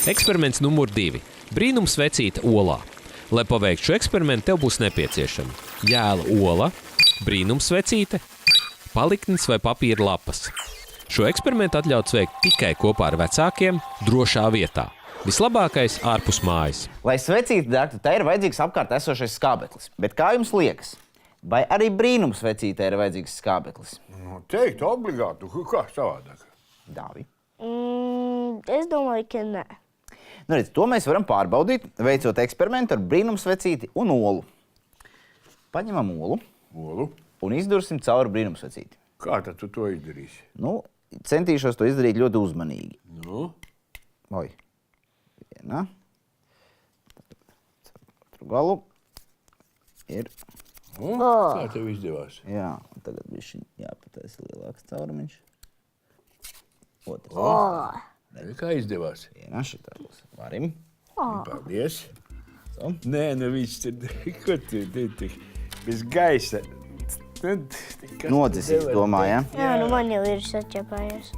Eksperiments numur 2. Brīnumsvecīte olā. Lai paveiktu šo eksperimentu, tev būs nepieciešama jēla ola, brīnumsvecīte, paliknis vai papīra lapas. Šo eksperimentu atļauts veikt tikai kopā ar vecākiem, drošā vietā. Vislabākais ārpus mājas. Lai svecīti degtu, tai ir vajadzīgs apkārt esošais skābeklis. Bet kā jums liekas, vai arī brīnumsvecītei ir vajadzīgs skābeklis? Nu, teikt obligāti, kā savādāk? Dāvi. Es domāju, ka nē. Nu, redz, to mēs varam pārbaudīt, veicot eksperimentu ar brīnumsvecīti un olu. Paņemam olu Olu? un izdursim cauri brīnumsvecīti. Kā tad tu to izdarīsi? Nu, centīšos to izdarīt ļoti uzmanīgi. Nu? Oi. Viena. Otru galu. Ir. Nu, kā tev izdevās? Jā, un tagad bišķiņ jāpataisa lielāks caurumiņš. Otrs. Kā izdevās? Viena šitā būs. Varim. Paldies. So. Nē, nu viņš tur, ko tu bez gaisa. Nodzisīs, domāju, ja? Jā, nu man jau ir saķepājies.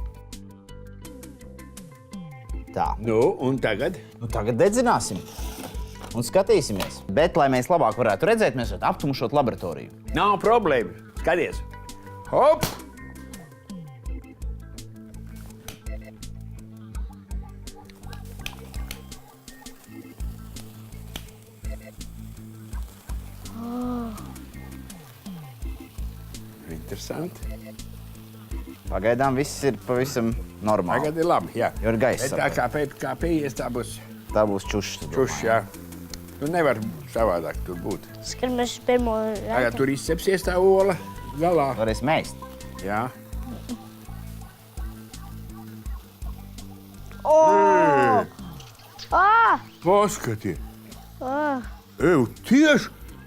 Tā. Nu, un tagad? Nu, tagad dedzināsim un skatīsimies. Bet, lai mēs labāk varētu redzēt, mēs varam aptumšot laboratoriju. Nav problēma. Skaties. Hop! Interesanti. Pagaidām viss ir pavisam normāli. Tagad ir labi, jā. Jo ir gaiss. Bet tā kā pējies, tā būs Tā būs čušs. čušs, jā. Nu, nevar savādāk tur būt. Skatāmies uz pirmo Tagad rādu. tur izcepsies tā ola galā. Varēs mēst. Jā. Paskati. Eju,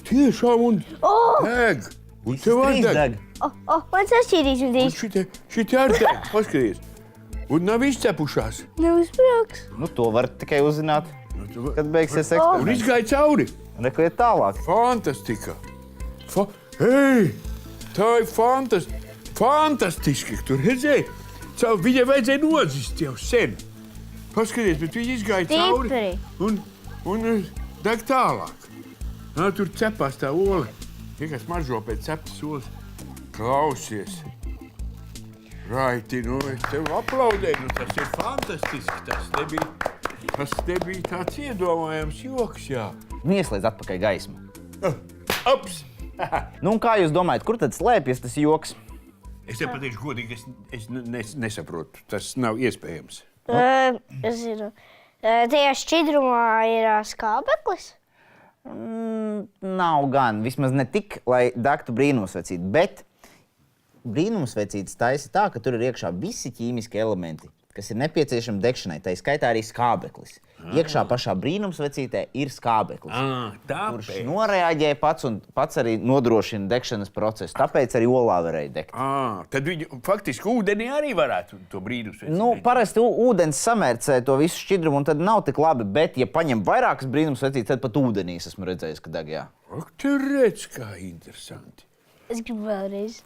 tiešām un deg. Un tev Trīs atdeg. deg. Man sašķīrīs un Un drīz šitie ar deg. Paskaties. Un nav izcepušās. neuzbrauks. Nu, to var tikai uzzināt, kad beigsies Un eksperiments. izgāja cauri. Neko iet tālāk. Fantastika. Ei, tā ir fantastiski. Tur redzēji, viņai vajadzēja nodzist jau sen. Paskaties, bet viņi izgāja cauri Stipri. un deg tālāk. Nā, tur cepās tā ola. Tikai smaržo pēc ceptas olas. Klausies. Raiti, nu es tev aplaudēju. Nu, tas ir fantastiski. Tas nebija tāds iedomājams joks, jā. Nu, ieslēdz atpakaļ gaismu. Ups! Nu, un kā jūs domājat, kur tad slēpjas tas joks? Es tev pateikšu godīgi, es nesaprotu. Tas nav iespējams. Es zinu. Tajā šķidrumā ir skābeklis. Nav gan. Vismaz ne tik, lai degtu brīnumsvecīti. Bet brīnumsvecītes taisa tā, ka tur ir iekšā visi ķīmiski elementi, kas ir nepieciešami degšanai. Tā skaitā arī skābeklis. Iekšā pašā brīnumsvecītē ir skābeklis. Kurš noreaģē pats un pats arī nodrošina degšanas procesu. Tāpēc arī olā varēja degt. Tad viņi faktiski ūdenī arī varētu to brīnumsvecīti. Nu, parasti ūdens samērcē to visu šķidrumu, un tad nav tik labi. Bet, ja paņem vairākas brīnumsvecītes, tad pat ūdenī esmu redzējis, ka deg, jā. Ak, tu redz, kā interesanti. Es gribu vēlreiz.